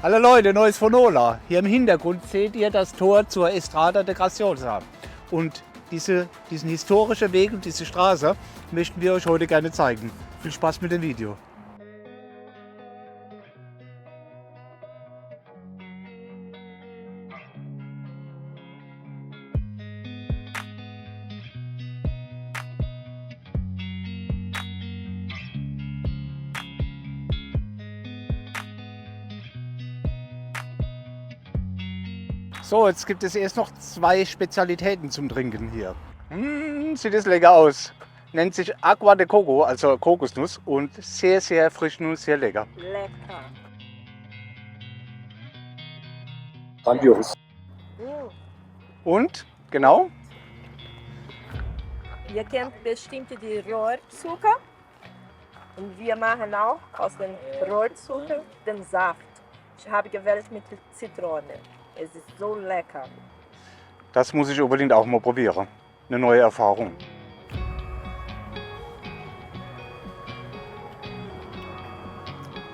Hallo Leute, Neues von Ola. Hier im Hintergrund seht ihr das Tor zur Estrada de Graciosa. Und diesen historischen Weg und diese Straße möchten wir euch heute gerne zeigen. Viel Spaß mit dem Video. So, jetzt gibt es erst noch zwei Spezialitäten zum Trinken hier. Sieht das lecker aus. Nennt sich Agua de Coco, also Kokosnuss, und sehr, sehr frisch und sehr lecker. Lecker. Grandios. Und, genau, Ihr kennt bestimmt die Rohrzucker. Und wir machen auch aus dem Rohrzucker den Saft. Ich habe gewählt mit Zitrone. Es ist so lecker. das muss ich unbedingt auch mal probieren. Eine neue Erfahrung.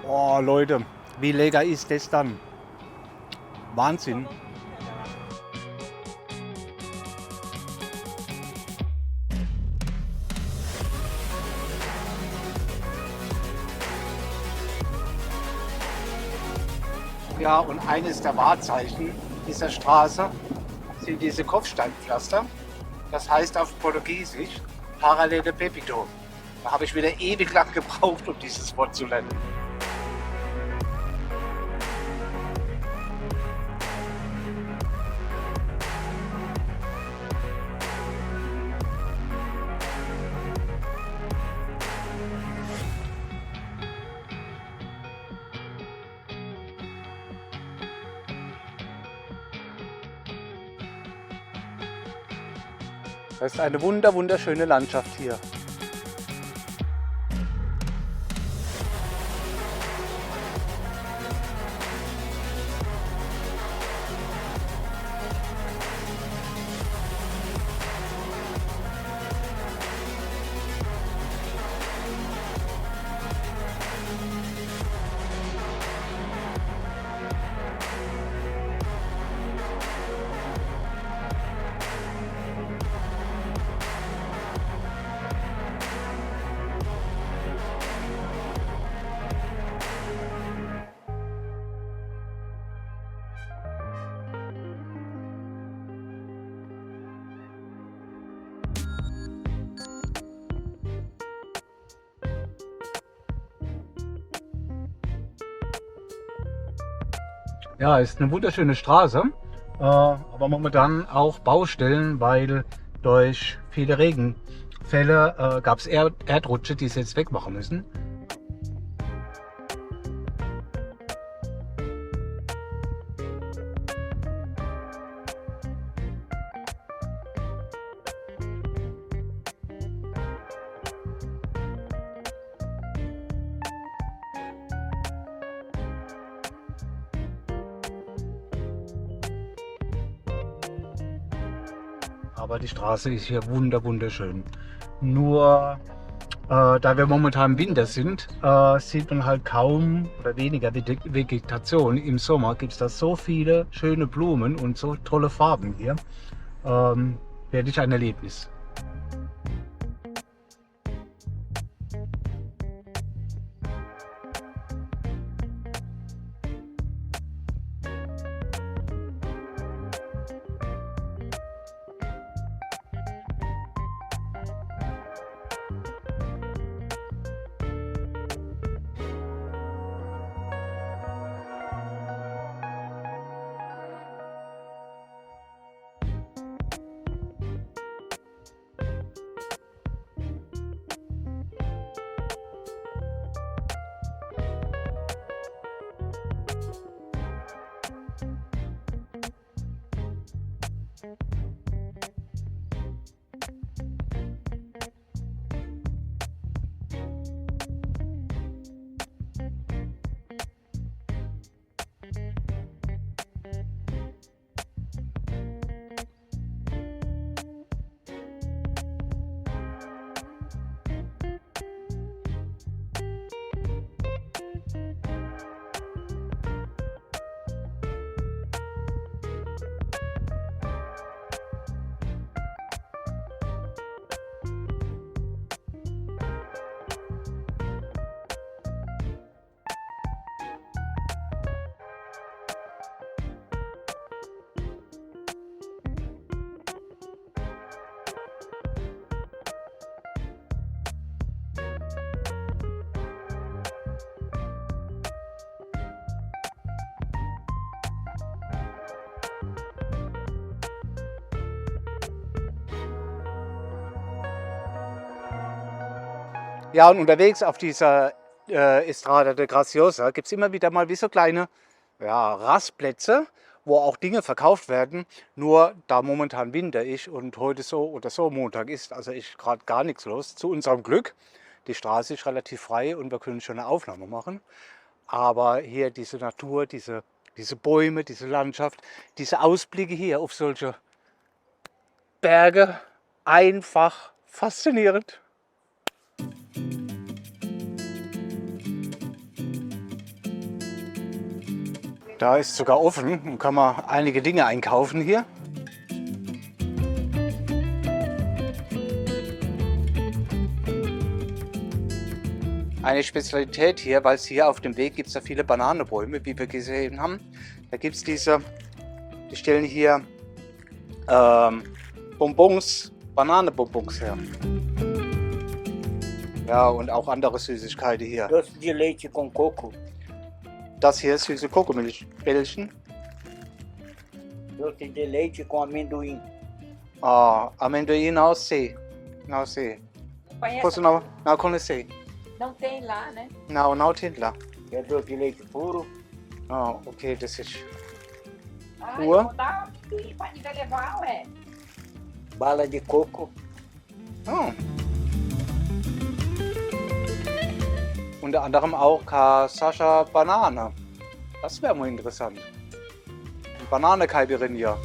Oh Leute, wie lecker ist das dann? Wahnsinn. Ja, und eines der Wahrzeichen dieser Straße sind diese Kopfsteinpflaster. Das heißt auf Portugiesisch Paralele Pepito. Da habe ich wieder ewig lang gebraucht, um dieses Wort zu lernen. Das ist eine wunderschöne Landschaft hier. Ja, ist eine wunderschöne Straße, aber momentan auch Baustellen, weil durch viele Regenfälle gab es Erdrutsche, die sie jetzt wegmachen müssen. Aber die Straße ist hier wunderschön. Nur da wir momentan im Winter sind, sieht man halt kaum oder weniger Vegetation. Im Sommer gibt es da so viele schöne Blumen und so tolle Farben hier. Wirklich ein Erlebnis. Ja, und unterwegs auf dieser Estrada de Graciosa gibt es immer wieder mal wie so kleine Rastplätze, wo auch Dinge verkauft werden. Nur da momentan Winter ist und heute so oder so Montag ist, also ist gerade gar nichts los. Zu unserem Glück. Die Straße ist relativ frei und wir können schon eine Aufnahme machen. Aber hier diese Natur, diese Bäume, diese Landschaft, diese Ausblicke hier auf solche Berge, einfach faszinierend. Da ist sogar offen und kann man einige Dinge einkaufen hier. Eine Spezialität hier, weil es hier auf dem Weg gibt es ja viele Bananenbäume, wie wir gesehen haben. Da gibt es die stellen hier Bonbons, Bananenbonbons her. Ja, und auch andere Süßigkeiten hier. Doce de leite com coco. Das hier ist süße Kokosmilchbällchen. Doce de leite com amendoim. Ah, amendoim não sei. Não sei. Conhece? Posso não conhecer. Não tem lá, né? Não tem lá. É doce de leite puro. Ah, okay, das ist. Ah, Rua. eu vou dar amendoim pra ninguém levar, ué. Bala de coco. Oh. Unter anderem auch Kasascha Banane. Das wäre mal interessant. Banane-Caipirinha.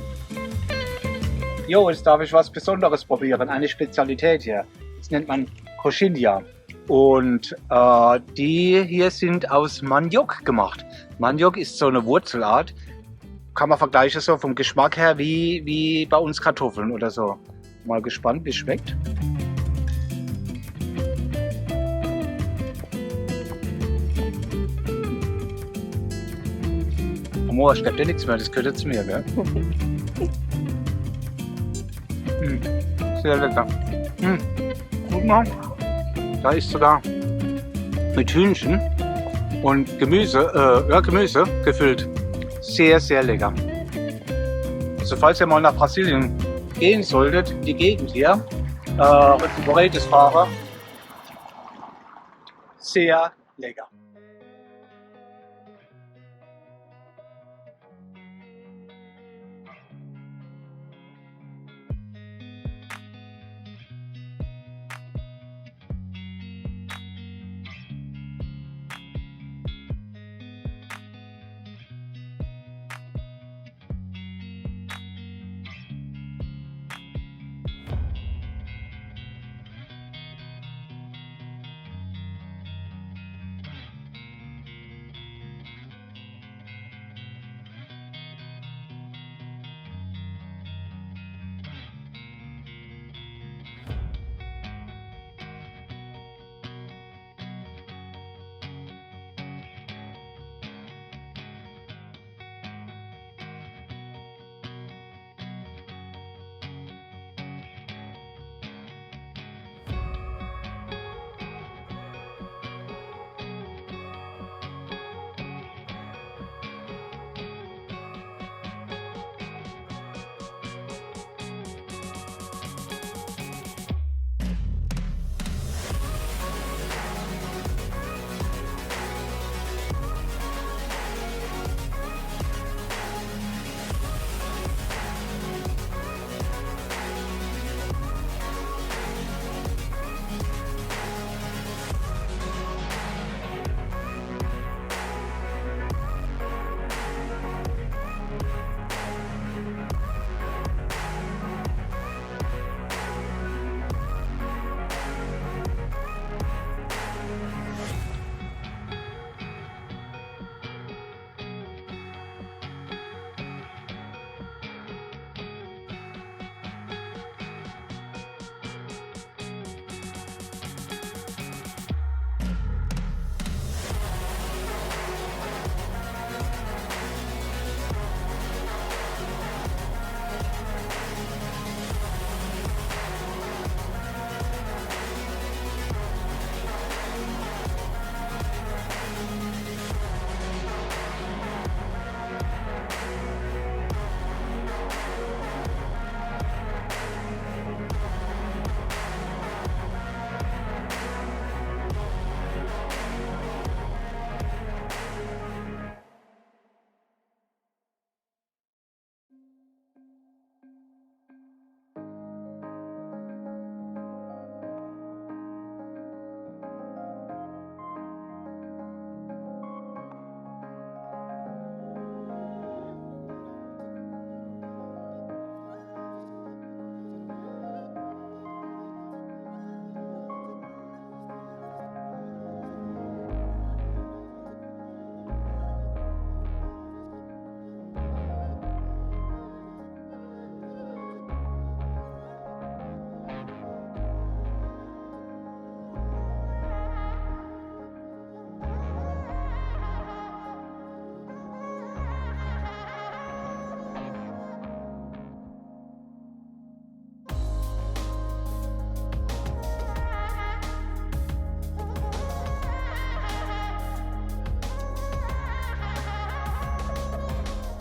Jo, jetzt darf ich was Besonderes probieren. Eine Spezialität hier. Das nennt man Coxinha. Und die hier sind aus Maniok gemacht. Maniok ist so eine Wurzelart. Kann man vergleichen so vom Geschmack her wie bei uns Kartoffeln oder so. Mal gespannt, wie es schmeckt. Amor, schmeckt ja nichts mehr, das gehört zu mir, gell? Sehr lecker. Guck mal, da ist sogar mit Hühnchen und Gemüse gefüllt. Sehr, sehr lecker. Also falls ihr mal nach Brasilien gehen solltet, in die Gegend hier, und Moreites fahre, sehr lecker.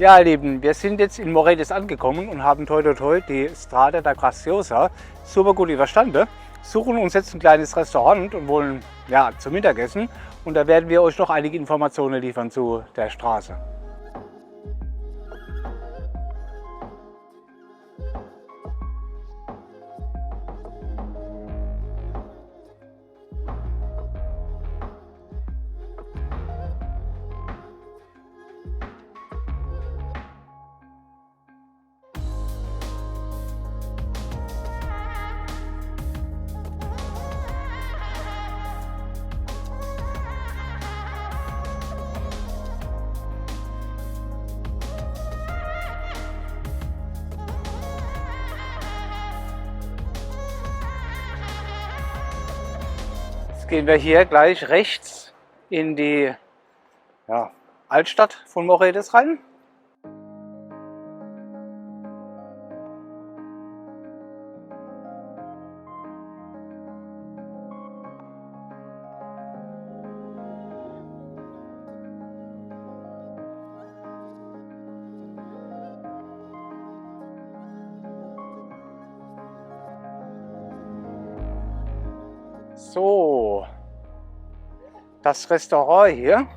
Ja, ihr Lieben, wir sind jetzt in Moretis angekommen und haben toi toi toi die Strada da Graciosa super gut überstanden. Suchen uns jetzt ein kleines Restaurant und wollen ja zum Mittagessen. Und da werden wir euch noch einige Informationen liefern zu der Straße. Jetzt gehen wir hier gleich rechts in die Altstadt von Moretis rein. So, das Restaurant hier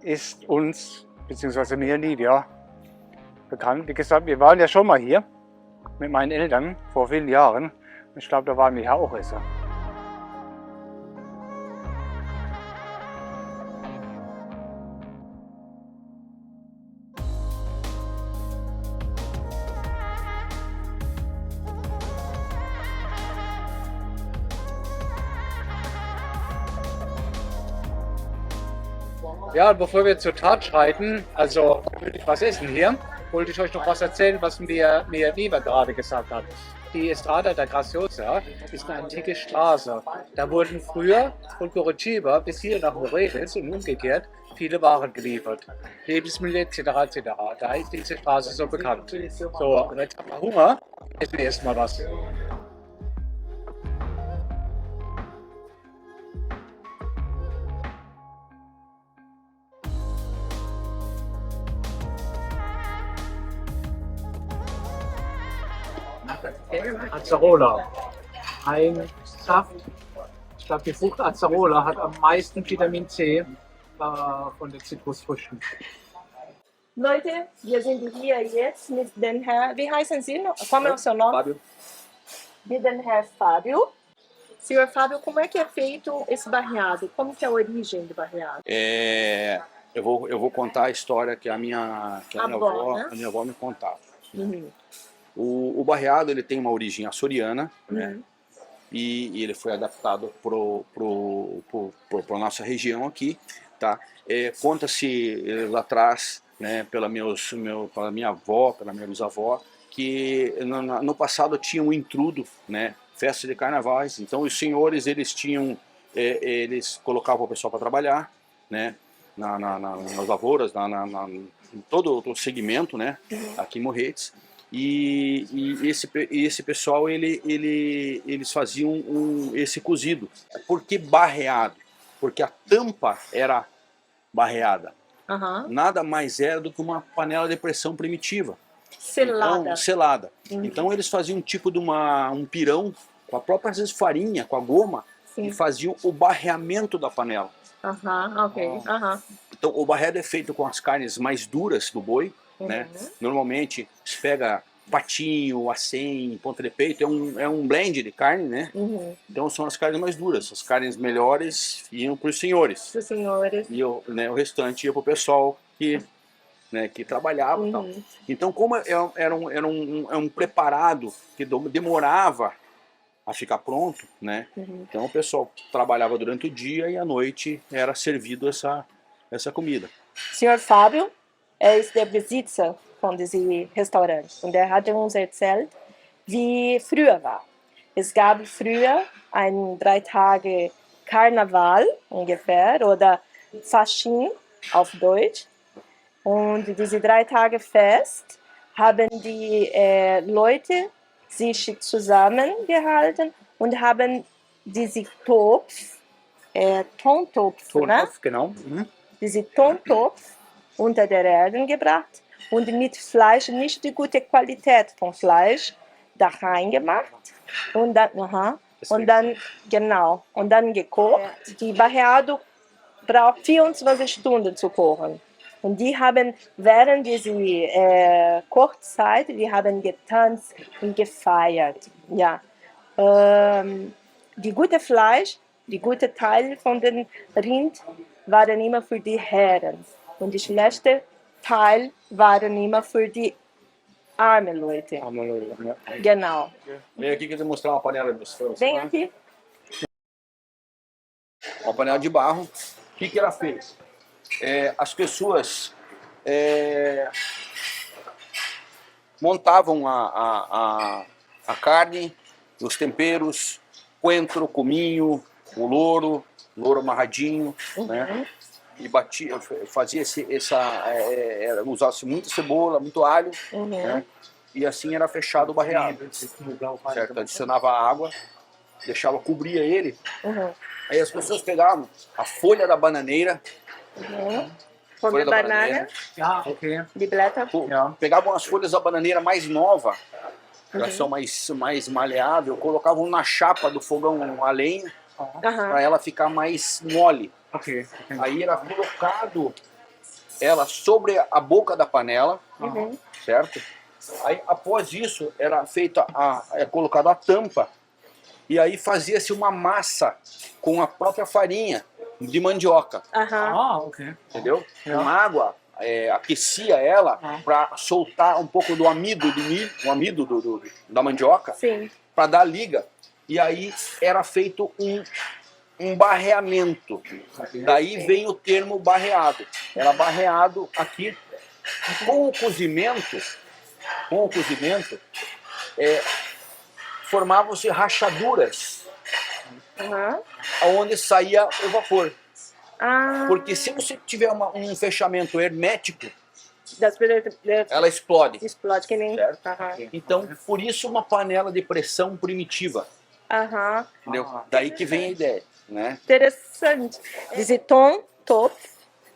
ist uns, beziehungsweise mir und Lydia, bekannt. Wie gesagt, wir waren ja schon mal hier mit meinen Eltern vor vielen Jahren. Ich glaube, da waren wir ja auch essen. Ja, und bevor wir zur Tat schreiten, also würde ich was essen hier, wollte ich euch noch was erzählen, was mir Viva gerade gesagt hat. Die Estrada da Graciosa ist eine antike Straße. Da wurden früher von Curitiba bis hier nach Moretis und umgekehrt viele Waren geliefert. Lebensmittel etc. etc. Da ist diese Straße so bekannt. So, und jetzt haben wir Hunger, essen wir erstmal was. Acerola. Ein Saft. Ich glaube, die Frucht Acerola hat am meisten Vitamin C von den Zitrusfrüchten. Leute, wir sind hier jetzt mit dem Herrn, wie heißen Sie noch? Qual é o seu nome? Fábio. Mit dem Herrn Fábio. Senhor Fábio, como é que é feito esse barreado? Como que é a origem do barreado? Eu vou contar a história que a minha Avó, né? a minha avó me contava. Uhum. O barreado ele tem uma origem açoriana, né? Uhum. E ele foi adaptado para nossa região aqui, tá? Conta-se lá atrás, né, pela minha avó, pela minha bisavó, que no passado tinha um intrudo, né? Festa de carnavais. Então os senhores eles colocavam o pessoal para trabalhar, né? Nas lavouras, em todo o segmento, né? Aqui em Morretes. E esse pessoal eles faziam esse cozido. Por que barreado? Porque a tampa era barreada. Aham. Nada mais era do que uma panela de pressão primitiva. Selada. Então, selada. Então eles faziam um tipo de um pirão com a própria, às vezes, farinha, com a goma, Sim. e faziam o barreamento da panela. Aham, ok. Aham. Então o barreado é feito com as carnes mais duras do boi, né? Normalmente se pega patinho, acém, ponta de peito, é um blend de carne, né? Uhum. Então são as carnes mais duras. As carnes melhores iam para os senhores. Dos senhores. E o restante ia para o pessoal que trabalhava e tal. Então, como era um preparado que demorava a ficar pronto, né? Então o pessoal trabalhava durante o dia e à noite era servido essa comida. Senhor Fábio ist der Besitzer von diesem Restaurant und er hatte uns erzählt, wie früher war. Es gab früher ein 3 Tage Karneval ungefähr oder Fasching auf Deutsch und diese 3 Tage Fest haben die Leute sich zusammengehalten und haben diesen Topf, Tontopf, ne? Tontopf, genau. Diesen Tontopf unter der Erde gebracht und mit Fleisch, nicht die gute Qualität von Fleisch, da reingemacht und dann, genau, und dann gekocht. Die Barreado braucht 24 Stunden zu kochen. Und die haben während dieser Kochzeit, die haben getanzt und gefeiert. Ja. Die gute Fleisch, die gute Teil von den Rind waren immer für die Herren und die schlechte Teil waren immer für die armen Leute. Genau. Vem aqui que eu vou mostrar uma panela de frango. Vem aqui. Uma panela de barro. O que ela fez? As pessoas montavam a carne, os temperos, coentro, cominho, o louro amarradinho, né? E batia, fazia usasse muita cebola, muito alho, né? E assim era fechado o barreado, certo? Adicionava água, deixava, cobria ele. Aí as pessoas pegavam a folha da bananeira, Folha de banana, Ja, okay. die Blätter. pegavam as folhas da bananeira mais nova, elas são mais maleável, colocavam na chapa do fogão a lenha, para ela ficar mais mole. Okay. Aí era colocado ela sobre a boca da panela, certo? Aí após isso era feita colocada a tampa e aí fazia-se uma massa com a própria farinha de mandioca, Ah, okay. entendeu? Com água, aquecia ela para soltar um pouco do amido do milho, o amido da mandioca, Sim. para dar liga. E aí era feito um barreamento. Daí vem o termo barreado. Era barreado aqui. Com o cozimento, formavam-se rachaduras onde saía o vapor. Ah, Porque se você tiver um fechamento hermético, das bedeutet, ela explode. explode que nem. Certo? Então, por isso uma panela de pressão primitiva. Entendeu? Daí que vem a ideia, né? Interessant. Diese Tontopf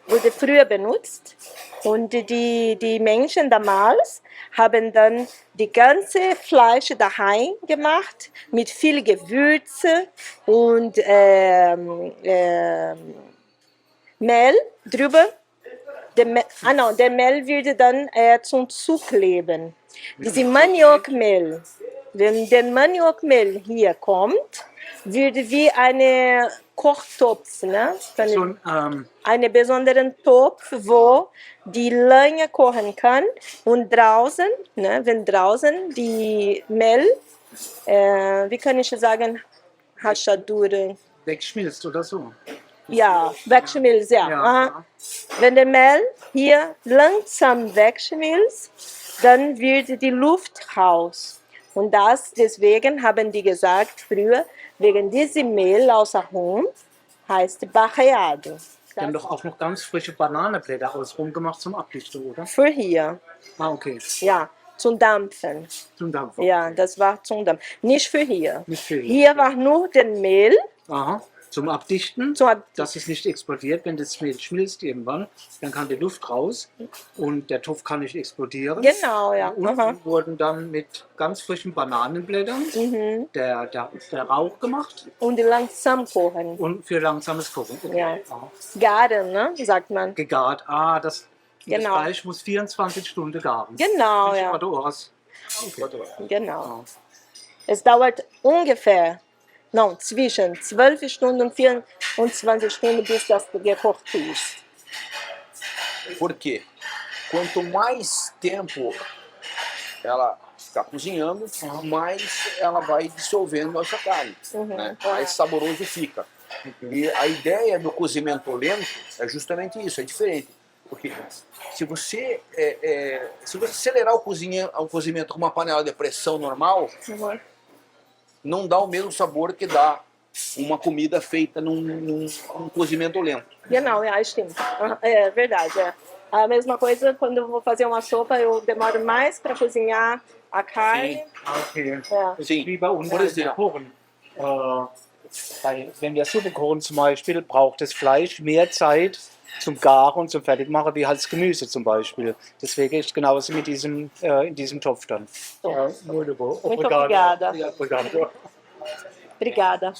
wurde früher benutzt und die Menschen damals haben dann die ganze Fleisch daheim gemacht mit viel Gewürze und Mehl drüber. Der Mehl würde dann zum zukleben. Diese Maniokmehl, wenn der Maniokmehl hier kommt, würde wie eine Kochtopf, ne? So ein, Einen besonderen Topf, wo die Leine kochen kann und draußen, ne, wenn draußen die Mehl, wie kann ich sagen, Hachadure, wegschmilzt oder so. ja, wegschmilzt, ja. Aha. Wenn der Mehl hier langsam wegschmilzt, dann wird die Luft raus. Und deswegen haben die gesagt früher, wegen diesem Mehl außer Hund heißt Barreado. Die haben doch auch noch ganz frische Bananenblätter außenrum gemacht zum Abdichten, oder? Für hier, Ah, okay. ja, zum Dampfen. Zum Dampfen. Ja, das war zum Dampfen. Nicht für hier. Nicht für Hier war nur den Mehl. Aha. Zum Abdichten, Zum Abdichten. dass es nicht explodiert. Wenn das Mehl schmilzt irgendwann, dann kann die Luft raus und der Topf kann nicht explodieren. Genau, ja. Unten wurden dann mit ganz frischen Bananenblättern der Rauch gemacht Und langsam kochen. und für langsames Kochen. Okay. Ja. Aha. Garen, ne, sagt man. Gegart. Das Genau. Fleisch muss 24 Stunden garen. Genau, Nicht ja. oder was? Genau. Es dauert ungefähr, zwischen 12 Stunden und 24 Stunden, bis das gekocht ist. Por quê? Quanto mais tempo ela ficar cozinhando, mais ela vai dissolvendo essa carne, né? Mais saboroso fica. E a ideia do cozimento lento é justamente isso, é diferente. Porque se você acelerar o cozimento com uma panela de pressão normal, não dá o mesmo sabor que dá uma comida feita num cozimento lento. Genau, ja, stimmt. É verdade, é. A mesma coisa quando eu vou fazer uma sopa, eu demoro mais para cozinhar a carne. Okay. Ja. Das Sim. ist wie bei uns Por der exemplo. Kochen. Wenn wir Suppe kochen zum Beispiel, braucht das Fleisch mehr Zeit zum Garen und zum Fertigmachen, wie halt das Gemüse zum Beispiel. Deswegen ist es genauso mit diesem, in diesem Topf dann. Muito bom. Muito obrigada. Ja, obrigado. Obrigada.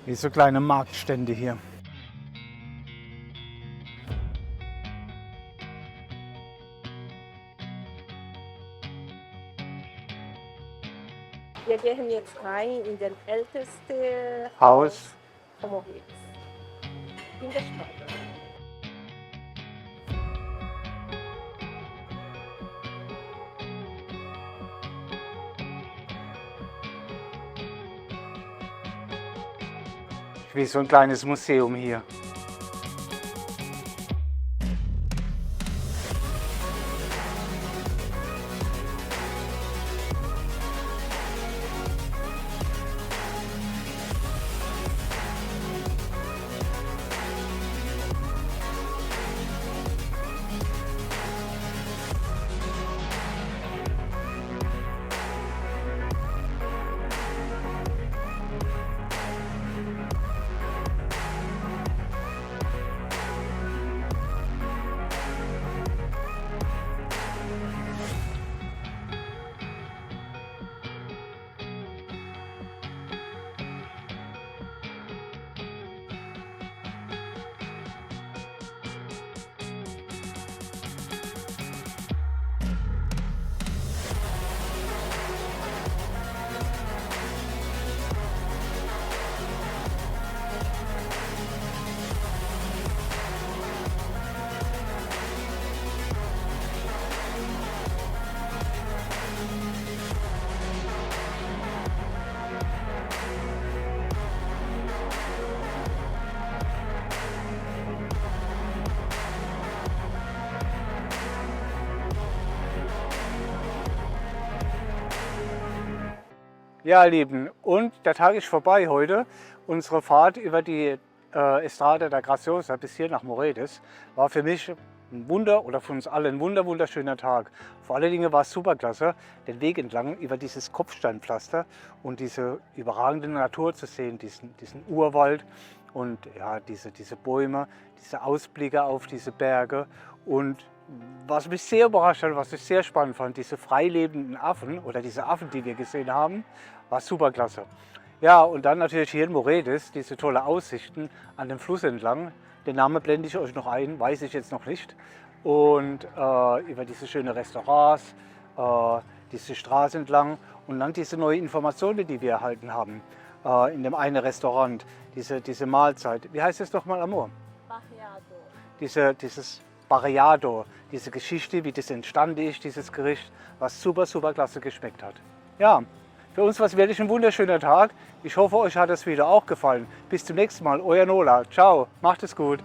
Wie so kleine Marktstände hier. Wir gehen jetzt rein in den ältesten Haus. von Moritz. In der Stadt. Wie so ein kleines Museum hier. Ja, Lieben, und der Tag ist vorbei heute. Unsere Fahrt über die Estrada da Graciosa bis hier nach Moredes war für mich ein Wunder oder für uns alle ein wunderschöner Tag. Vor allen Dingen war es superklasse, den Weg entlang über dieses Kopfsteinpflaster und diese überragende Natur zu sehen, diesen Urwald und ja, diese Bäume, diese Ausblicke auf diese Berge. Und was mich sehr überrascht hat, was ich sehr spannend fand, diese freilebenden Affen oder diese Affen, die wir gesehen haben, war superklasse. Ja, und dann natürlich hier in Moredes diese tolle Aussichten an dem Fluss entlang. Den Namen blende ich euch noch ein, weiß ich jetzt noch nicht. Und über diese schönen Restaurants, diese Straße entlang und dann diese neuen Informationen, die wir erhalten haben. In dem einen Restaurant, diese Mahlzeit. Wie heißt es nochmal, Amor? Barreado. Dieses Barreado, diese Geschichte, wie das entstanden ist, dieses Gericht, was super klasse geschmeckt hat. Ja, für uns war es wirklich ein wunderschöner Tag. Ich hoffe, euch hat es wieder auch gefallen. Bis zum nächsten Mal, euer Nola. Ciao, macht es gut.